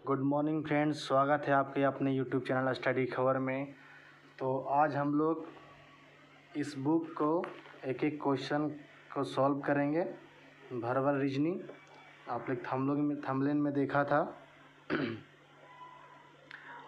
Good morning friends, स्वागत है आपके अपने यूट्यूब चैनल स्टडी खबर में। तो आज हम लोग इस बुक को एक एक क्वेश्चन को सॉल्व करेंगे। वर्बल रीजनिंग आप लोग थंबनेल में देखा था।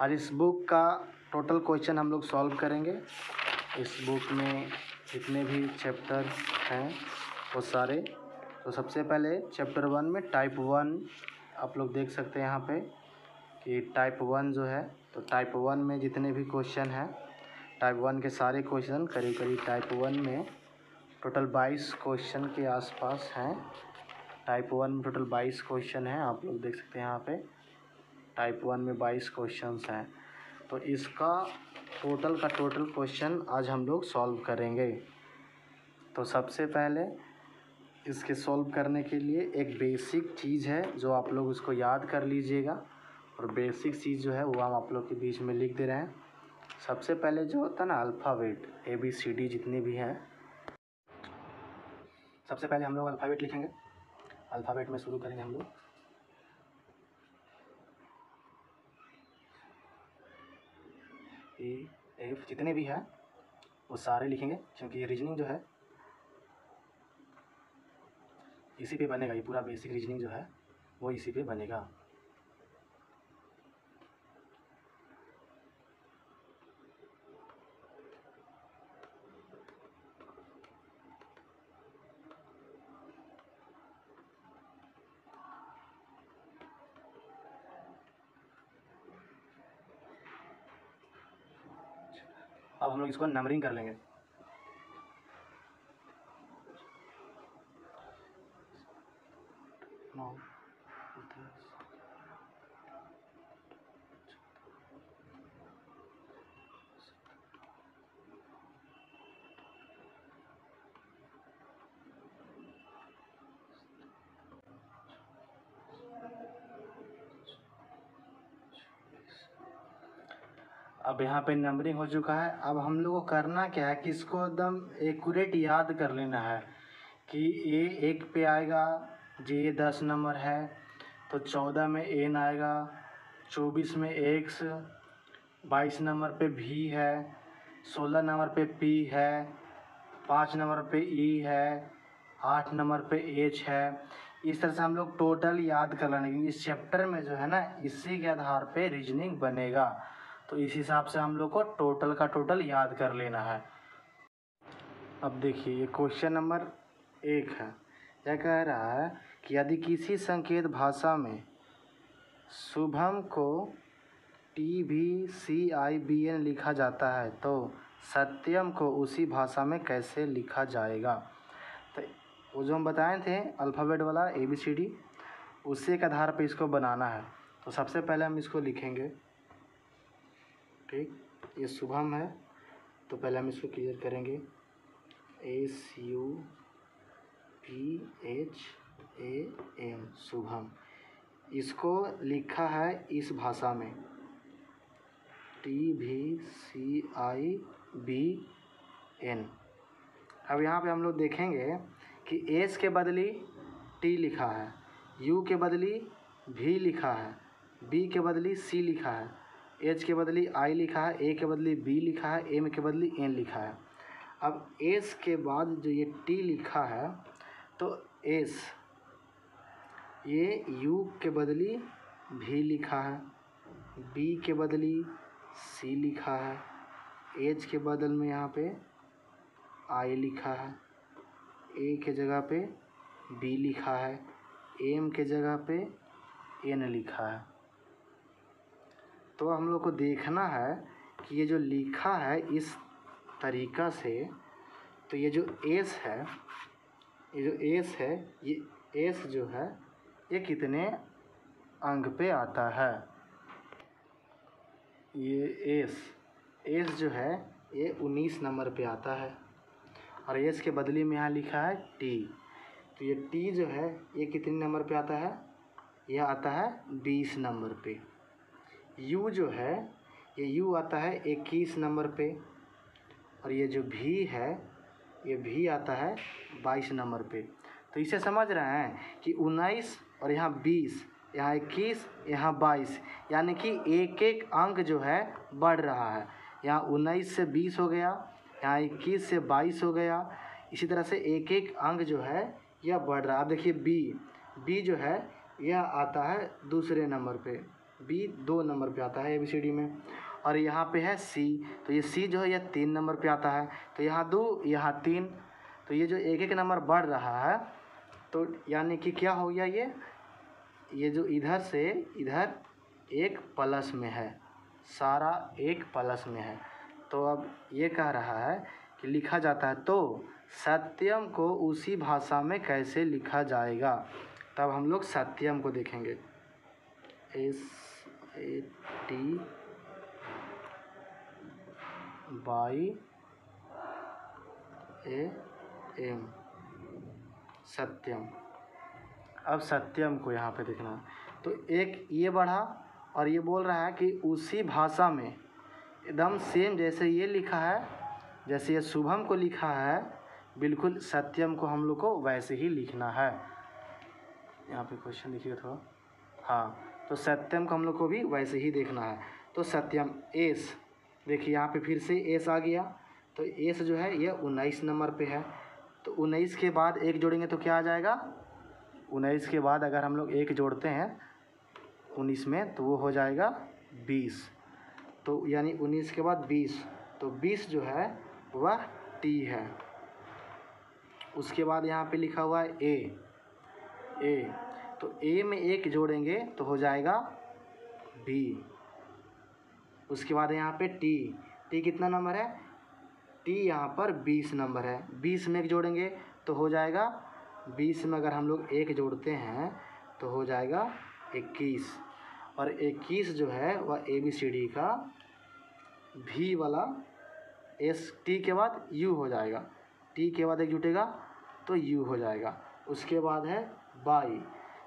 आज इस बुक का टोटल क्वेश्चन हम लोग सॉल्व करेंगे। इस बुक में जितने भी चैप्टर हैं वो सारे। तो सबसे पहले चैप्टर 1 में टाइप 1 आप लोग देख सकते हैं यहाँ पे कि टाइप 1 जो है, तो टाइप 1 में जितने भी क्वेश्चन हैं, टाइप 1 के सारे क्वेश्चन करीब टाइप 1 में टोटल 22 क्वेश्चन के आसपास हैं। टाइप 1 में टोटल 22 क्वेश्चन हैं, आप लोग देख सकते हैं यहाँ पे टाइप 1 में 22 क्वेश्चंस हैं। तो इसका टोटल क्वेश्चन आज हम लोग सॉल्व करेंगे। तो सबसे पहले इसके सॉल्व करने के लिए एक बेसिक चीज़ है जो आप लोग उसको याद कर लीजिएगा, और बेसिक चीज़ जो है वो हम आप लोग के बीच में लिख दे रहे हैं। सबसे पहले जो होता है ना अल्फ़ाबेट, ABCD जितने भी हैं, सबसे पहले हम लोग अल्फ़ाबेट लिखेंगे। अल्फ़ाबेट में शुरू करेंगे हम लोग A F जितने भी हैं वो सारे लिखेंगे, क्योंकि ये रीजनिंग जो है इसी पे बनेगा। ये पूरा बेसिक रीजनिंग जो है वो इसी पे बनेगा। अब हम लोग इसको नंबरिंग कर लेंगे। अब यहाँ पे नंबरिंग हो चुका है। अब हम लोग को करना क्या है कि इसको एकदम एक्यूरेट याद कर लेना है कि A 1 पे आएगा, J 10 नंबर है तो 14 में N आएगा, 24 में X, 22 नंबर पे V है, 16 नंबर पे P है, 5 नंबर पे E है, 8 नंबर पे H है। इस तरह से हम लोग टोटल याद कर लेंगे। इस चैप्टर में जो है ना, इसी के आधार पे रीजनिंग बनेगा। तो इस हिसाब से हम लोग को टोटल का टोटल याद कर लेना है। अब देखिए ये क्वेश्चन नंबर 1 है। यह कह रहा है कि यदि किसी संकेत भाषा में शुभम को TVCIBN लिखा जाता है तो सत्यम को उसी भाषा में कैसे लिखा जाएगा। तो वो जो हम बताए थे अल्फ़ाबेट वाला ABCD, उसी के आधार पे इसको बनाना है। तो सबसे पहले हम इसको लिखेंगे। ठीक, ये शुभम है तो पहले हम इसको क्लियर करेंगे। SUPHAM शुभम। इसको लिखा है इस भाषा में TVCIBN। अब यहाँ पे हम लोग देखेंगे कि S के बदली T लिखा है, U के बदली V लिखा है, B के बदली C लिखा है, H के बदली I लिखा है, A के बदली B लिखा है, M के बदली N लिखा है। अब S के बाद जो ये T लिखा है तो S, ये U के बदली V लिखा है, B के बदली C लिखा है, H के बदल में यहाँ पे I लिखा है, A के जगह पे B लिखा है, M के जगह पे N लिखा है। तो हम लोग को देखना है कि ये जो लिखा है इस तरीक़ा से, तो ये जो S है, ये S जो है ये कितने अंक पे आता है। ये S जो है ये 19 नंबर पे आता है, और S के बदले में यहाँ लिखा है T। तो ये T जो है ये कितने नंबर पे आता है, यह आता है 20 नंबर पे। U जो है ये U आता है 21 नंबर पे, और ये जो V है ये V आता है 22 नंबर पे। तो इसे समझ रहे हैं कि 19 और यहाँ 20, यहाँ 21, यहाँ 22, यानी कि एक एक अंक जो है बढ़ रहा है। यहाँ 19 से 20 हो गया, यहाँ 21 से 22 हो गया। इसी तरह से एक एक अंक जो है यह बढ़ रहा है। अब देखिए बी जो है यह आता है दूसरे नंबर पे, बी 2 नंबर पे आता है ABCD में। और यहाँ पे है सी, तो ये सी जो है यह 3 नंबर पे आता है। तो यहाँ 2, यहाँ 3, तो ये जो एक एक नंबर बढ़ रहा है, तो यानी कि क्या हो गया, ये जो इधर से इधर एक प्लस में है, सारा एक प्लस में है। तो अब ये कह रहा है कि लिखा जाता है, तो सत्यम को उसी भाषा में कैसे लिखा जाएगा। तब हम लोग सत्यम को देखेंगे, SATYAM, सत्यम। अब सत्यम को यहाँ पे देखना, तो एक ये बढ़ा और ये बोल रहा है कि उसी भाषा में एकदम सेम जैसे ये लिखा है, जैसे ये शुभम को लिखा है, बिल्कुल सत्यम को हम लोग को वैसे ही लिखना है। यहाँ पे क्वेश्चन देखिए थोड़ा, हाँ, तो सत्यम को हम लोग को भी वैसे ही देखना है। तो सत्यम एस, देखिए यहाँ पे फिर से एस आ गया, तो एस जो है ये 19 नंबर पे है। तो 19 के बाद एक जोड़ेंगे तो क्या आ जाएगा, 19 के बाद अगर हम लोग एक जोड़ते हैं 19 में तो वो हो जाएगा 20। तो यानी 19 के बाद 20, तो 20 जो है वह टी है। उसके बाद यहाँ पे लिखा हुआ है ए, तो ए में एक जोड़ेंगे तो हो जाएगा बी। उसके बाद यहाँ पे टी कितना नंबर है, टी यहाँ पर 20 नंबर है। 20 में एक जोड़ेंगे तो हो जाएगा, 20 में अगर हम लोग एक जोड़ते हैं तो हो जाएगा 21। और 21 जो है वह ABCD का भी वाला एस, टी के बाद यू हो जाएगा, टी के बाद एक जुटेगा तो यू हो जाएगा। उसके बाद है बाई,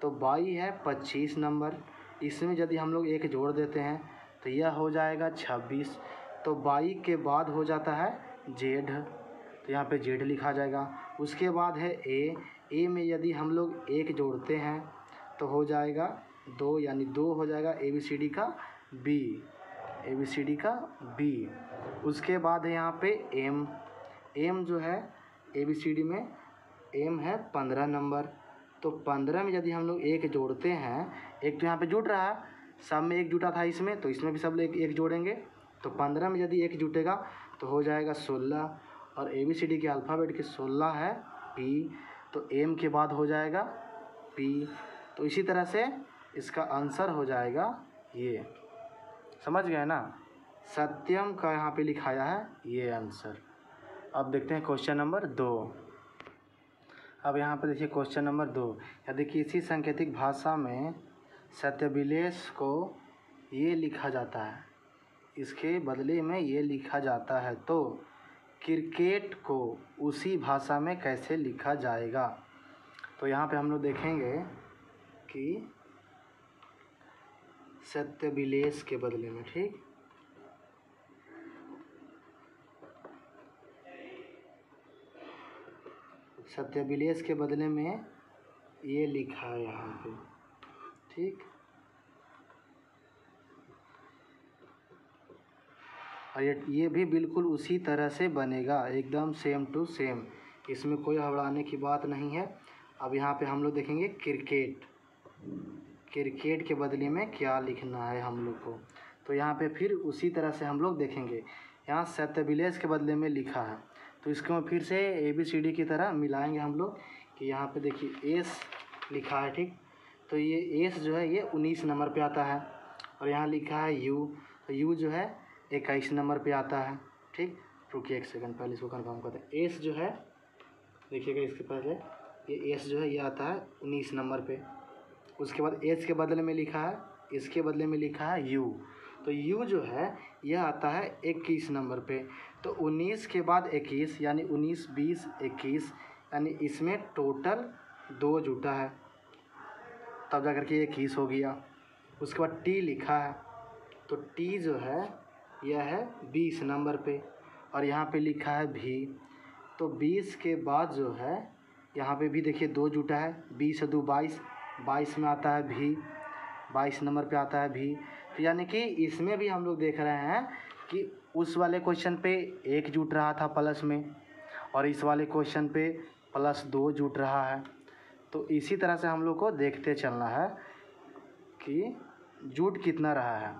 तो बाई है 25 नंबर। इसमें यदि हम लोग एक जोड़ देते हैं तो यह हो जाएगा 26। तो बाई के बाद हो जाता है जेड, तो यहाँ पे जेड लिखा जाएगा। उसके बाद है ए में यदि हम लोग एक जोड़ते हैं तो हो जाएगा 2, यानी 2 हो जाएगा ABCD का बी। उसके बाद है यहाँ पे एम जो है ABCD में एम है 15 नंबर। तो 15 में यदि हम लोग एक जोड़ते हैं, एक तो यहाँ पे जुट रहा है, सब में एक जुटा था इसमें, तो इसमें भी सब लोग एक जोड़ेंगे, तो 15 में यदि एक जुटेगा तो हो जाएगा 16। और ABCD के अल्फ़ाबेट के 16 है पी, तो एम के बाद हो जाएगा पी। तो इसी तरह से इसका आंसर हो जाएगा ये, समझ गए ना। सत्यम का यहाँ पे लिखाया है ये आंसर। अब देखते हैं क्वेश्चन नंबर 2। अब यहाँ पे देखिए क्वेश्चन नंबर 2, यदि किसी सांकेतिक भाषा में सत्यभिलेष को ये लिखा जाता है, इसके बदले में ये लिखा जाता है, तो क्रिकेट को उसी भाषा में कैसे लिखा जाएगा। तो यहाँ पे हम लोग देखेंगे कि सत्यभिलेष के बदले में, ठीक, सत्यभिलेष के बदले में ये लिखा है यहाँ पे, ठीक। और ये भी बिल्कुल उसी तरह से बनेगा, एकदम सेम टू सेम, इसमें कोई हड़बड़ाने की बात नहीं है। अब यहाँ पे हम लोग देखेंगे क्रिकेट के बदले में क्या लिखना है हम लोग को। तो यहाँ पे फिर उसी तरह से हम लोग देखेंगे, यहाँ सत्यभिलेष के बदले में लिखा है, तो इसको फिर से ABCD की तरह मिलाएंगे हम लोग कि यहाँ पे देखिए एस लिखा है, ठीक। तो ये एस जो है ये 19 नंबर पे आता है। और यहाँ लिखा है यू, तो यू जो है 21 नंबर पे आता है, ठीक। रुकिए एक सेकंड, पहले इसको कंफर्म करते हैं। एस जो है देखिएगा, इसके पहले ये एस जो है ये आता है 19 नंबर पे। उसके बाद एस के बदले में लिखा है, इसके बदले में लिखा है यू, तो यू जो है यह आता है 21 नंबर पे। तो 19 के बाद 21, यानी 19, 20, 21, यानी इसमें टोटल 2 जुटा है, तब जा कर के 21 हो गया। उसके बाद टी लिखा है, तो टी जो है यह है 20 नंबर पे। और यहाँ पे लिखा है भी, तो 20 के बाद जो है यहाँ पे भी देखिए 2 जुटा है, 20 से 2 22, 22 में आता है भी। 22 नंबर पे आता है भी। तो यानी कि इसमें भी हम लोग देख रहे हैं कि उस वाले क्वेश्चन पे 1 जुट रहा था प्लस में, और इस वाले क्वेश्चन पे +2 जुट रहा है। तो इसी तरह से हम लोग को देखते चलना है कि जुट कितना रहा है।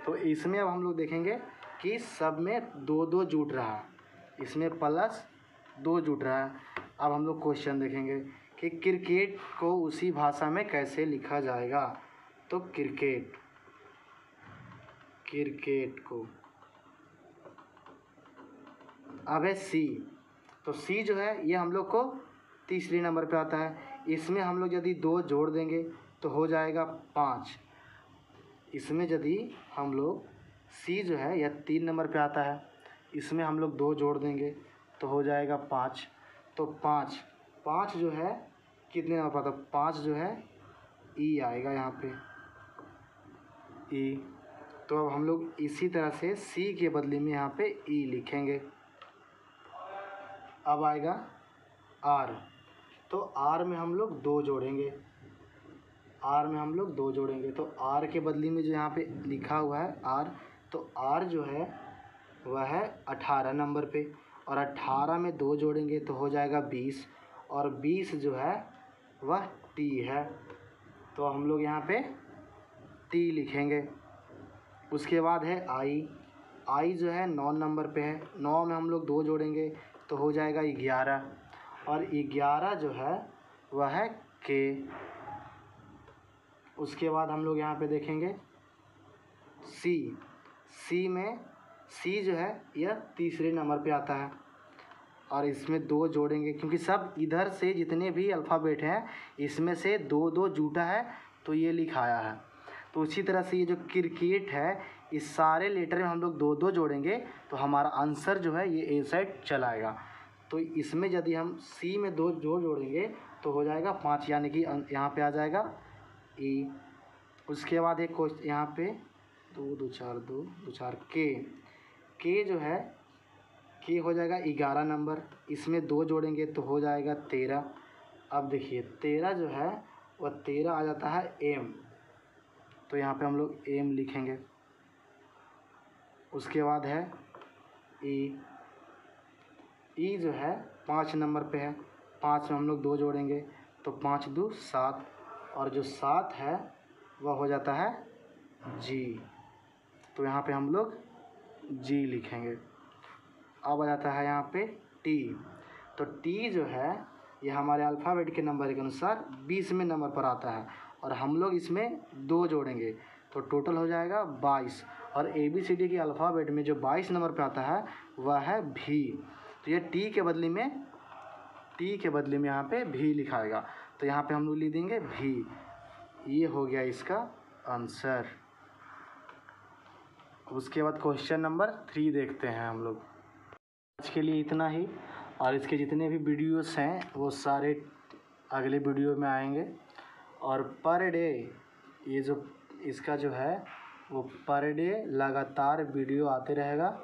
तो इसमें अब हम लोग देखेंगे कि सब में 2-2 जुट रहा है, इसमें +2 जुट रहा है। अब हम लोग क्वेश्चन देखेंगे कि क्रिकेट को उसी भाषा में कैसे लिखा जाएगा। तो क्रिकेट को अब है सी। तो सी जो है ये हम लोग को तीसरे नंबर पे आता है। इसमें हम लोग यदि 2 जोड़ देंगे तो हो जाएगा 5। इसमें यदि हम लोग सी जो है यह 3 नंबर पे आता है, इसमें हम लोग 2 जोड़ देंगे तो हो जाएगा 5। तो 5 जो है कितने नंबर पे आता है? 5 जो है ई आएगा यहाँ पे, ई। तो अब हम लोग इसी तरह से सी के बदले में यहाँ पे ई लिखेंगे। अब आएगा आर। तो आर में हम लोग 2 जोड़ेंगे, तो आर के बदले में जो यहाँ पे लिखा हुआ है आर, तो आर जो है वह है 18 नंबर पे, और 18 में 2 जोड़ेंगे तो हो जाएगा 20, और 20 जो है वह टी है। तो हम लोग यहाँ पे टी लिखेंगे। उसके बाद है आई जो है 9 नंबर पे है। 9 में हम लोग 2 जोड़ेंगे तो हो जाएगा 11, और 11 जो है वह है के। उसके बाद हम लोग यहाँ पे देखेंगे सी जो है यह तीसरे नंबर पे आता है, और इसमें 2 जोड़ेंगे क्योंकि सब इधर से जितने भी अल्फ़ाबेट हैं इसमें से 2-2 जुटा है तो ये लिखाया है। तो उसी तरह से ये जो क्रिकेट है इस सारे लेटर में हम लोग 2-2 जोड़ेंगे तो हमारा आंसर जो है ये ए साइड चलाएगा। तो इसमें यदि हम सी में 2 जोड़ेंगे तो हो जाएगा 5, यानी कि यहाँ पे आ जाएगा ई। उसके बाद एक क्वेश्चन यहाँ पे 2 4 के जो है के हो जाएगा 11 नंबर। इसमें 2 जोड़ेंगे तो हो जाएगा 13। अब देखिए 13 जो है वह 13 आ जाता है एम, तो यहाँ पे हम लोग एम लिखेंगे। उसके बाद है ई जो है 5 नंबर पे है। 5 में हम लोग 2 जोड़ेंगे तो 5 2 7, और जो 7 है वह हो जाता है जी, तो यहाँ पे हम लोग जी लिखेंगे। अब आ जाता है यहाँ पे टी। तो टी जो है ये हमारे अल्फ़ाबेट के नंबर के अनुसार 20वें नंबर पर आता है, और हम लोग इसमें 2 जोड़ेंगे तो टोटल हो जाएगा 22, और ABCD के अल्फ़ाबेट में जो 22 नंबर पे आता है वह है भी। तो ये टी के बदले में यहाँ पे भी लिखाएगा, तो यहाँ पे हम लोग लिख देंगे भी। ये हो गया इसका आंसर। उसके बाद क्वेश्चन नंबर 3 देखते हैं हम लोग। आज के लिए इतना ही, और इसके जितने भी वीडियोस हैं वो सारे अगले वीडियो में आएंगे। और पर डे ये जो इसका जो है वो पर डे लगातार वीडियो आते रहेगा,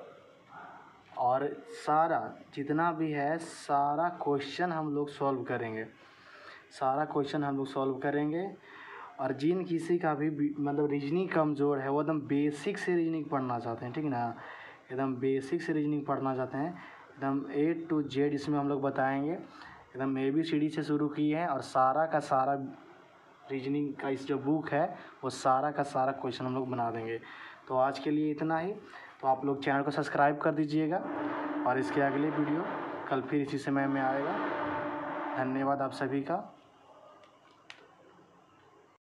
और सारा जितना भी है सारा क्वेश्चन हम लोग सॉल्व करेंगे। और जिन किसी का भी मतलब रीजनिंग कमज़ोर है वो एकदम बेसिक से रीजनिंग पढ़ना चाहते हैं, ठीक है ना, एकदम बेसिक से रीजनिंग पढ़ना चाहते हैं, एकदम A to Z इसमें हम लोग बताएंगे। एकदम ABCD से शुरू किए हैं, और सारा का सारा रीजनिंग का इस जो बुक है वो सारा का सारा क्वेश्चन हम लोग बना देंगे। तो आज के लिए इतना ही। तो आप लोग चैनल को सब्सक्राइब कर दीजिएगा, और इसके अगले वीडियो कल फिर इसी समय में आएगा। धन्यवाद आप सभी का।